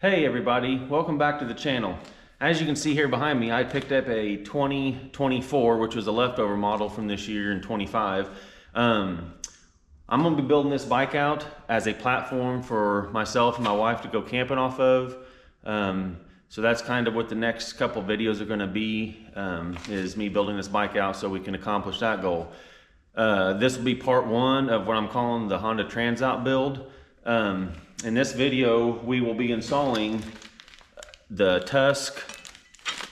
Hey everybody, welcome back to the channel. As you can see here behind me, I picked up a 2024, which was a leftover model from this year in 25. I'm gonna be building this bike out as a platform for myself and my wife to go camping off of. So that's kind of what the next couple videos are gonna be, is me building this bike out so we can accomplish that goal. This will be part one of what I'm calling the Honda Transalp build. In this video, we will be installing the Tusk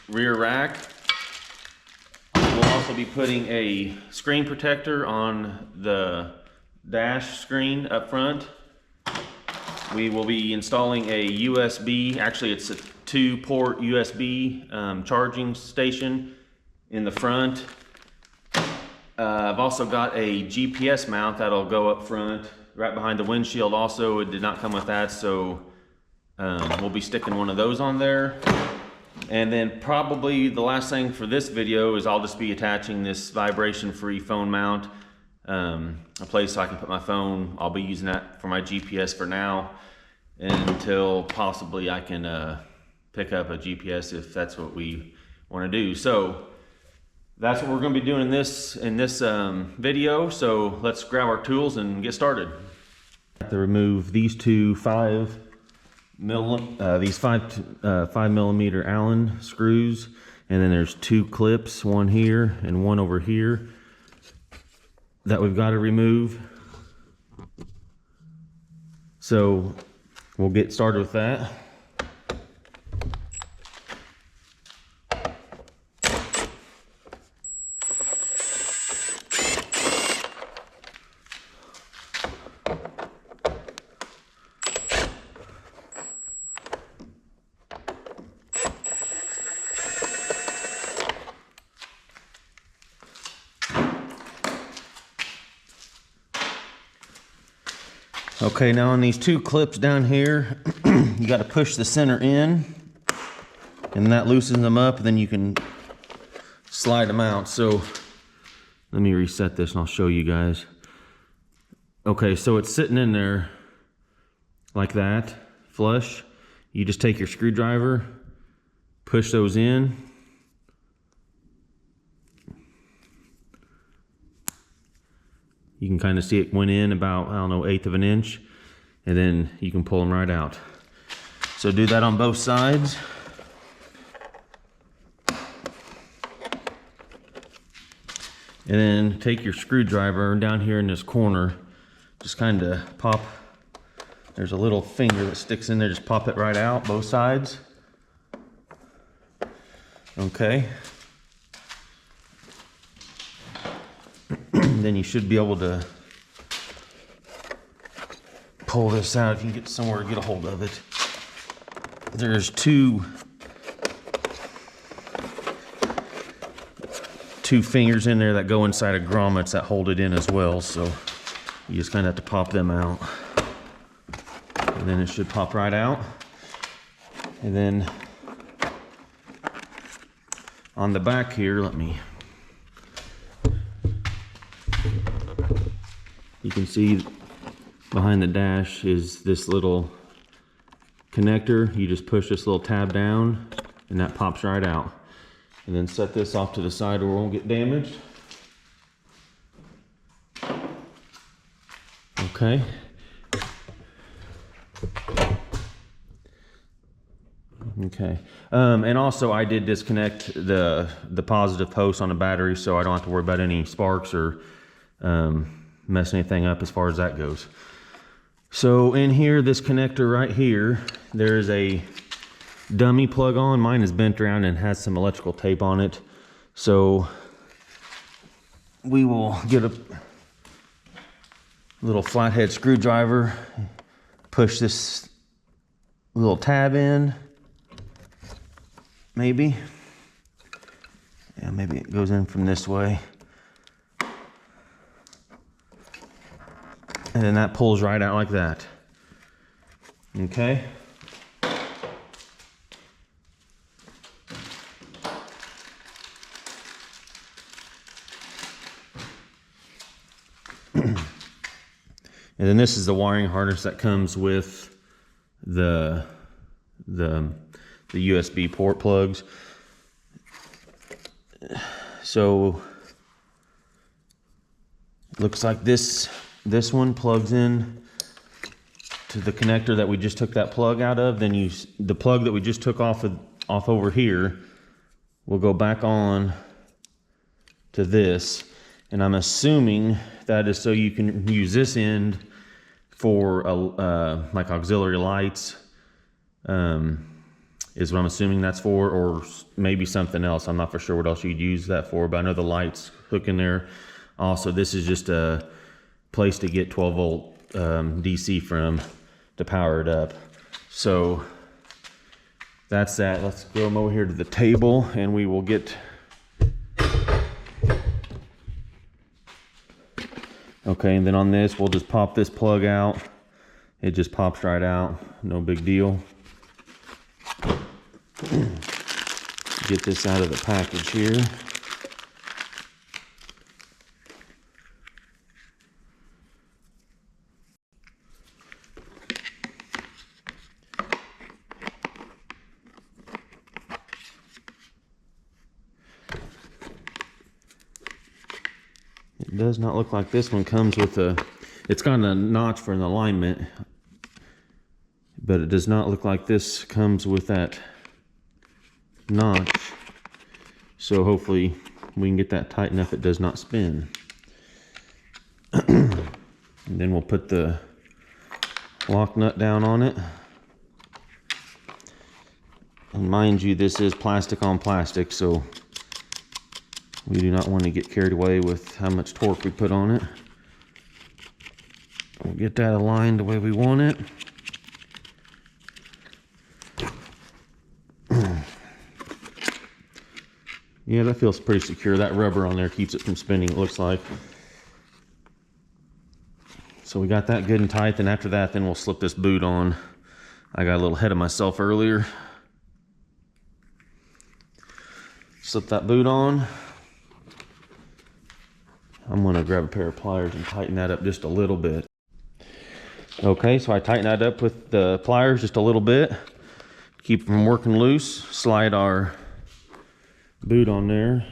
rear rack. We'll also be putting a screen protector on the dash screen up front. We will be installing a USB, actually it's a 2-port USB charging station in the front. I've also got a GPS mount that'll go up front right behind the windshield. Also, it did not come with that, so we'll be sticking one of those on there. And then probably the last thing for this video is I'll just be attaching this vibration-free phone mount, a place so I can put my phone. I'll be using that for my GPS for now until possibly I can pick up a GPS if that's what we want to do. So that's what we're going to be doing in this video. So let's grab our tools and get started. I have to remove these two 5 millimeter Allen screws, and then there's 2 clips, one here and one over here, that we've got to remove. So we'll get started with that. Okay, now on these 2 clips down here, you got to push the center in, and that loosens them up, and then you can slide them out. So let me reset this and I'll show you guys. Okay, so it's sitting in there like that, flush. You just take your screwdriver, push those in. You can kind of see it went in about, I don't know, 1/8 of an inch, and then you can pull them right out. So do that on both sides. And then take your screwdriver down here in this corner, just kind of pop, there's a little finger that sticks in there, just pop it right out, both sides. Okay. Then you should be able to pull this out if you can get somewhere to get a hold of it. There's two fingers in there that go inside of grommets that hold it in as well, so you just kind of have to pop them out. And then it should pop right out. And then on the back here, you can see behind the dash is this little connector. You just push this little tab down and that pops right out. And then set this off to the side where it won't get damaged. Okay. Okay. And also I did disconnect the positive post on the battery, so I don't have to worry about any sparks or mess anything up as far as that goes. So in here, this connector right here, there's a dummy plug on. Mine is bent around and has some electrical tape on it. So we will get a little flathead screwdriver, push this little tab in, maybe. Yeah, maybe it goes in from this way. And then that pulls right out like that. Okay. And then this is the wiring harness that comes with the the USB port plugs. So looks like this one plugs in to the connector that we just took that plug out of. Then the plug that we just took off over here will go back on to this, and I'm assuming that is so you can use this end for like auxiliary lights, is what I'm assuming that's for, or maybe something else. I'm not for sure what else you'd use that for, but I know the lights hook in there. Also, this is just a place to get 12 volt DC from to power it up. So that's that. Let's go over here to the table and we will get. Okay, and then on this, we'll just pop this plug out. It just pops right out, no big deal. Get this out of the package here. It does not look like this one comes with it's got a notch for an alignment, but it does not look like this comes with that notch. So hopefully we can get that tight enough it does not spin. And then we'll put the lock nut down on it. And mind you, this is plastic on plastic, so we do not want to get carried away with how much torque we put on it. We'll get that aligned the way we want it. Yeah, that feels pretty secure. That rubber on there keeps it from spinning, it looks like. So we got that good and tight. Then after that, then we'll slip this boot on. I got a little ahead of myself earlier. Slip that boot on. I'm gonna grab a pair of pliers and tighten that up just a little bit. Okay, so I tighten that up with the pliers just a little bit. Keep them working loose. Slide our boot on there.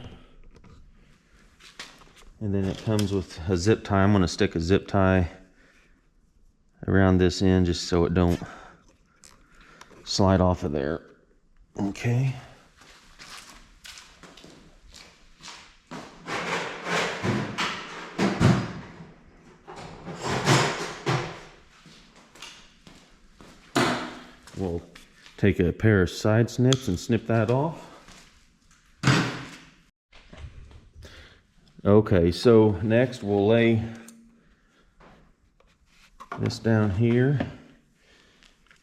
And then it comes with a zip tie. I'm gonna stick a zip tie around this end just so it don't slide off of there. Okay. We'll take a pair of side snips and snip that off. Okay, so next we'll lay this down here,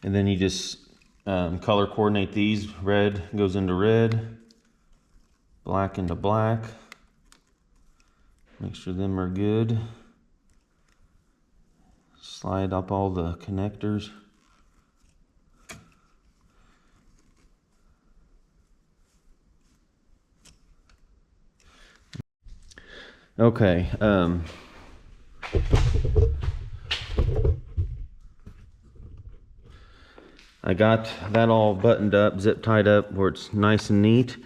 and then you just color coordinate these. Red goes into red, black into black. Make sure them are good. Slide up all the connectors. Okay, I got that all buttoned up, zip tied up where it's nice and neat.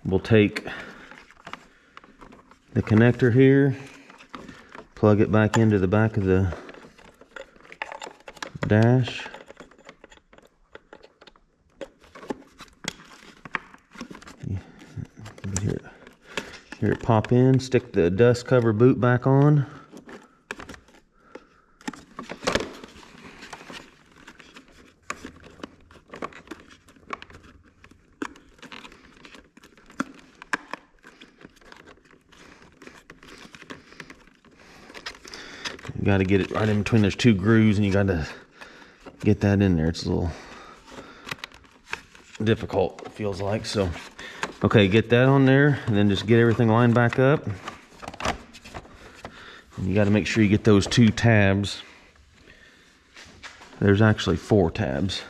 We'll take the connector here, plug it back into the back of the dash. Here it pop in, stick the dust cover boot back on. You got to get it right in between those two grooves, and you got to get that in there. It's a little difficult, it feels like. So okay, get that on there, and then just get everything lined back up. And you got to make sure you get those two tabs. There's actually 4 tabs.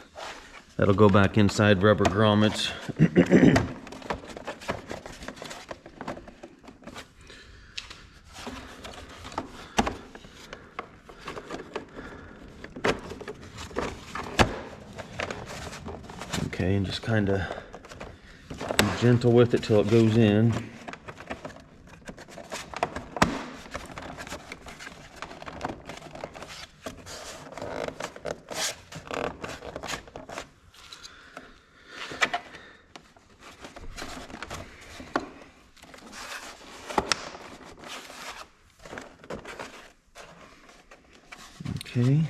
That'll go back inside rubber grommets. Okay, and just kind of be gentle with it till it goes in. Okay.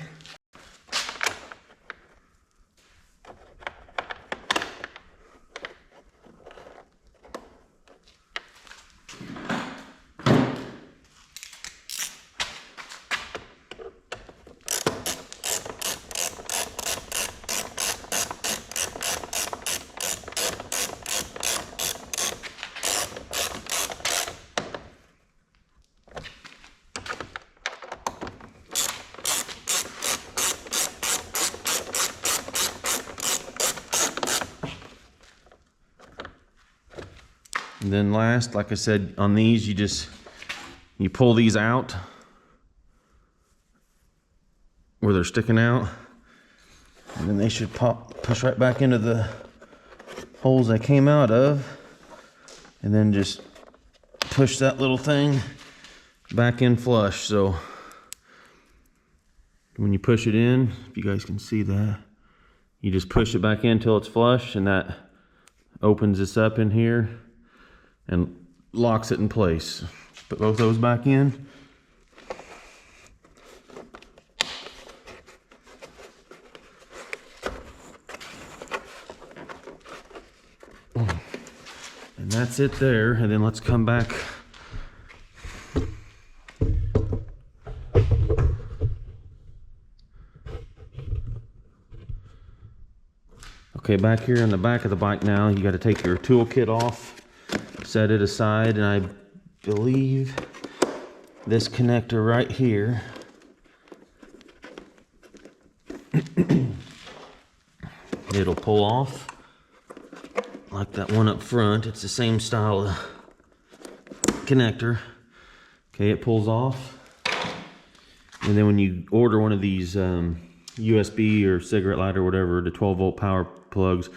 And then last, like I said, on these, you pull these out where they're sticking out, and then they should push right back into the holes they came out of, and then just push that little thing back in flush. So when you push it in, if you guys can see that, you just push it back in until it's flush, and that opens this up in here and locks it in place. Put both those back in. And that's it there. And then let's come back. Okay, back here on the back of the bike now, you got to take your toolkit off, set it aside, and I believe this connector right here it'll pull off like that one up front. It's the same style of connector. Okay, it pulls off, and then when you order one of these USB or cigarette lighter or whatever, the 12-volt power plugs,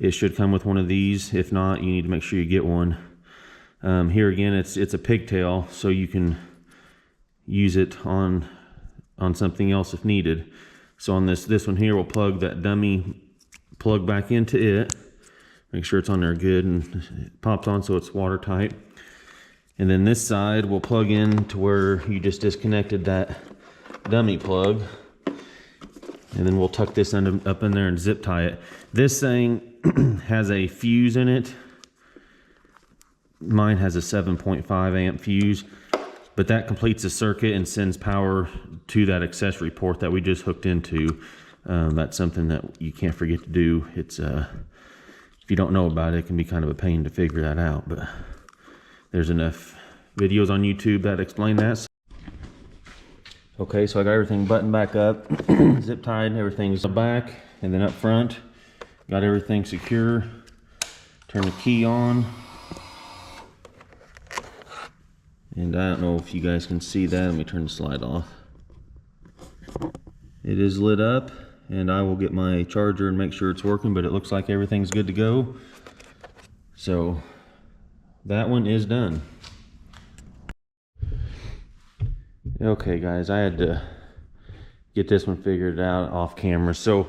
it should come with one of these. If not, you need to make sure you get one. Here again, it's a pigtail, so you can use it on something else if needed. So on this one here, we'll plug that dummy plug back into it. Make sure it's on there good and it pops on so it's watertight. And then this side we'll plug in to where you just disconnected that dummy plug. And then we'll tuck this up in there and zip tie it. This thing has a fuse in it. Mine has a 7.5 amp fuse, but that completes the circuit and sends power to that accessory port that we just hooked into. That's something that you can't forget to do. It's if you don't know about it, it can be kind of a pain to figure that out, but there's enough videos on YouTube that explain that. Okay, so I got everything buttoned back up, zip tied, everything's back, and then up front, got everything secure. Turn the key on. And I don't know if you guys can see that. Let me turn the slide off. It is lit up, and I will get my charger and make sure it's working, but it looks like everything's good to go. So that one is done. Okay guys, I had to get this one figured out off camera. So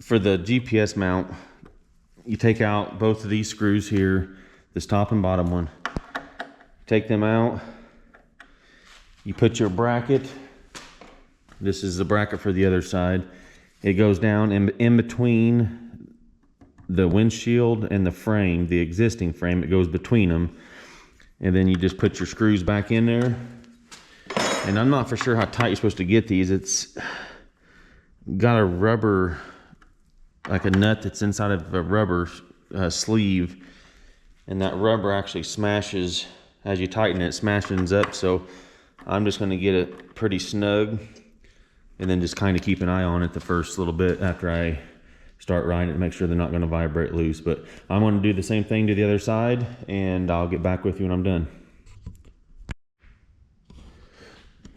for the GPS mount, you take out both of these screws here, this top and bottom one. Take them out. You put your bracket. This is the bracket for the other side. It goes down in between the windshield and the frame, the existing frame. It goes between them. And then you just put your screws back in there. And I'm not for sure how tight you're supposed to get these. It's got a rubber, like a nut that's inside of a rubber sleeve. And that rubber actually smashes, as you tighten it, smashes up. So I'm just gonna get it pretty snug and then just kind of keep an eye on it the first little bit after I start riding it to make sure they're not gonna vibrate loose. But I'm gonna do the same thing to the other side, and I'll get back with you when I'm done.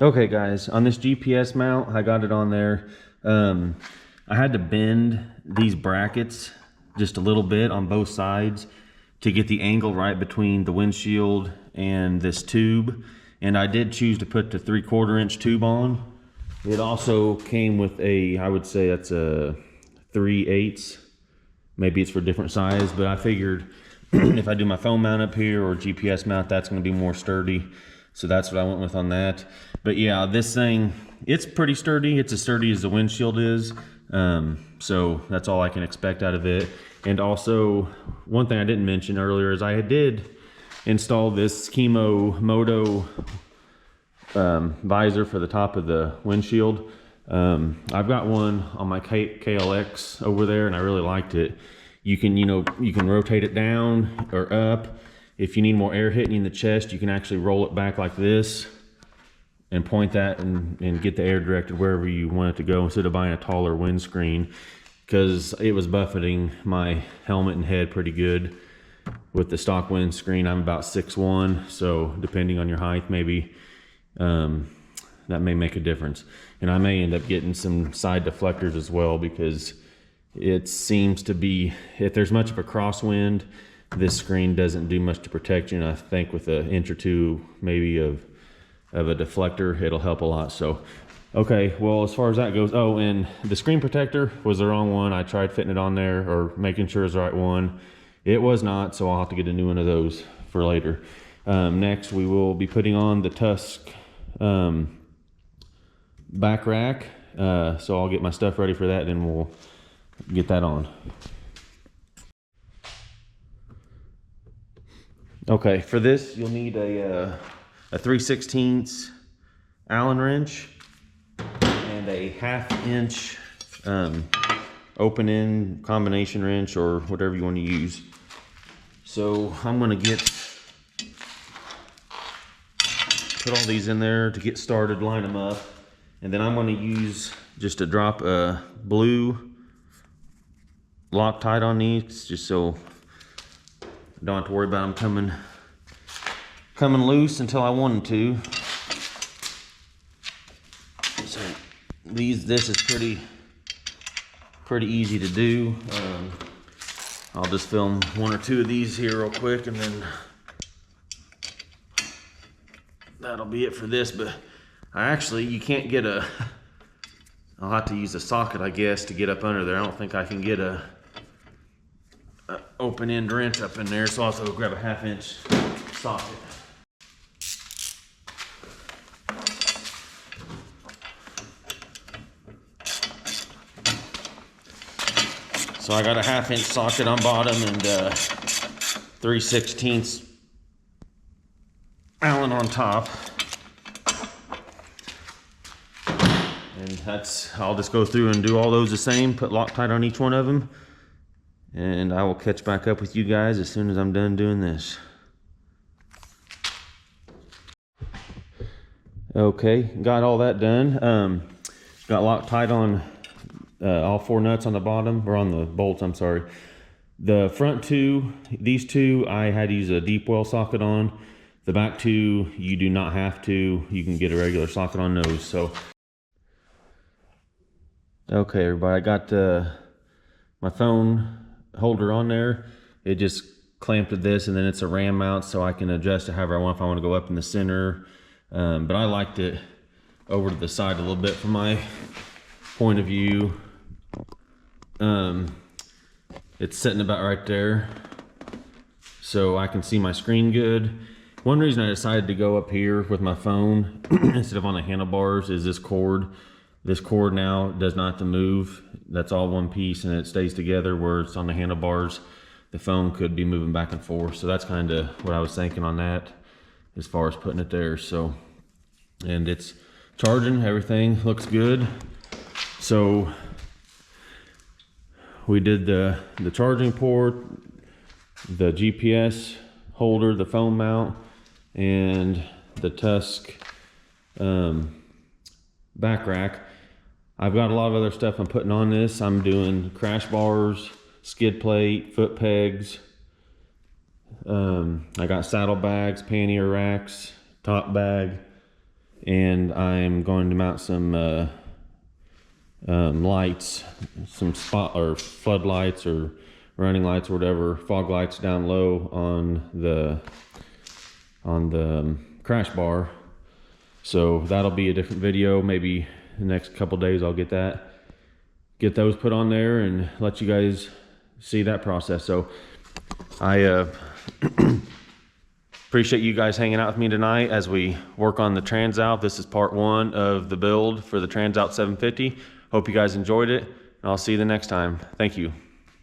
Okay guys, on this GPS mount, I got it on there. I had to bend these brackets just a little bit on both sides to get the angle right between the windshield and this tube. And I did choose to put the 3/4 inch tube on. It also came with a, I would say that's a 3/8. Maybe it's for different size, but I figured if I do my phone mount up here or GPS mount, that's gonna be more sturdy. So that's what I went with on that. But yeah, this thing, it's pretty sturdy. It's as sturdy as the windshield is. So that's all I can expect out of it. And also, one thing I didn't mention earlier is I did install this Chemo Moto visor for the top of the windshield. I've got one on my KLX over there, and I really liked it. You can, you can rotate it down or up. If you need more air hitting you in the chest, you can actually roll it back like this and point that and get the air directed wherever you want it to go, instead of buying a taller windscreen, because it was buffeting my helmet and head pretty good. With the stock windscreen, I'm about 6'1", so depending on your height, maybe that may make a difference. And I may end up getting some side deflectors as well, because it seems to be, if there's much of a crosswind, this screen doesn't do much to protect you. And I think with an inch or two maybe of a deflector, it'll help a lot. So okay, well, as far as that goes, oh, and the screen protector was the wrong one. I tried fitting it on there or making sure it's the right one. It was not, so I'll have to get a new one of those for later. Next, we will be putting on the Tusk back rack. So I'll get my stuff ready for that, and we'll get that on. Okay, for this, you'll need a 3/16 Allen wrench and a 1/2 inch open end combination wrench, or whatever you want to use. So I'm going to put all these in there to get started, line them up, and then I'm going to use just a drop of blue Loctite on these, just so I don't have to worry about them coming loose until I want them to. So this is pretty easy to do. I'll just film 1 or 2 of these here real quick, and then that'll be it for this. But you can't get I'll have to use a socket, I guess, to get up under there. I don't think I can get a open end wrench up in there, so I'll also grab a 1/2 inch socket. So I got a 1/2 inch socket on bottom and 3/16 Allen on top. And I'll just go through and do all those the same, put Loctite on each one of them. And I will catch back up with you guys as soon as I'm done doing this. Okay, got all that done. Got Loctite on all 4 nuts on the bottom, or on the bolts, I'm sorry. The front 2, these 2, I had to use a deep well socket on. The back 2, you do not have to. You can get a regular socket on those. So, okay, everybody, I got my phone holder on there. It just clamped to this, and then it's a ram mount, so I can adjust it however I want, if I want to go up in the center. But I liked it over to the side a little bit from my point of view. It's sitting about right there, so I can see my screen good. One reason I decided to go up here with my phone instead of on the handlebars is this cord. This cord now does not have to move. That's all one piece, and it stays together, where it's on the handlebars, the phone could be moving back and forth. So that's kind of what I was thinking on that, as far as putting it there. So, and it's charging, everything looks good. So we did the charging port, the GPS holder, the phone mount, and the Tusk back rack. I've got a lot of other stuff I'm putting on this. I'm doing crash bars, skid plate, foot pegs. I got saddlebags, pannier racks, top bag, and I'm going to mount some lights, some spot or floodlights or running lights or whatever, fog lights down low on the crash bar. So that'll be a different video. Maybe the next couple days I'll get those put on there and let you guys see that process. So I appreciate you guys hanging out with me tonight as we work on the Transalp. This is part 1 of the build for the Transalp 750. Hope you guys enjoyed it, and I'll see you the next time. Thank you.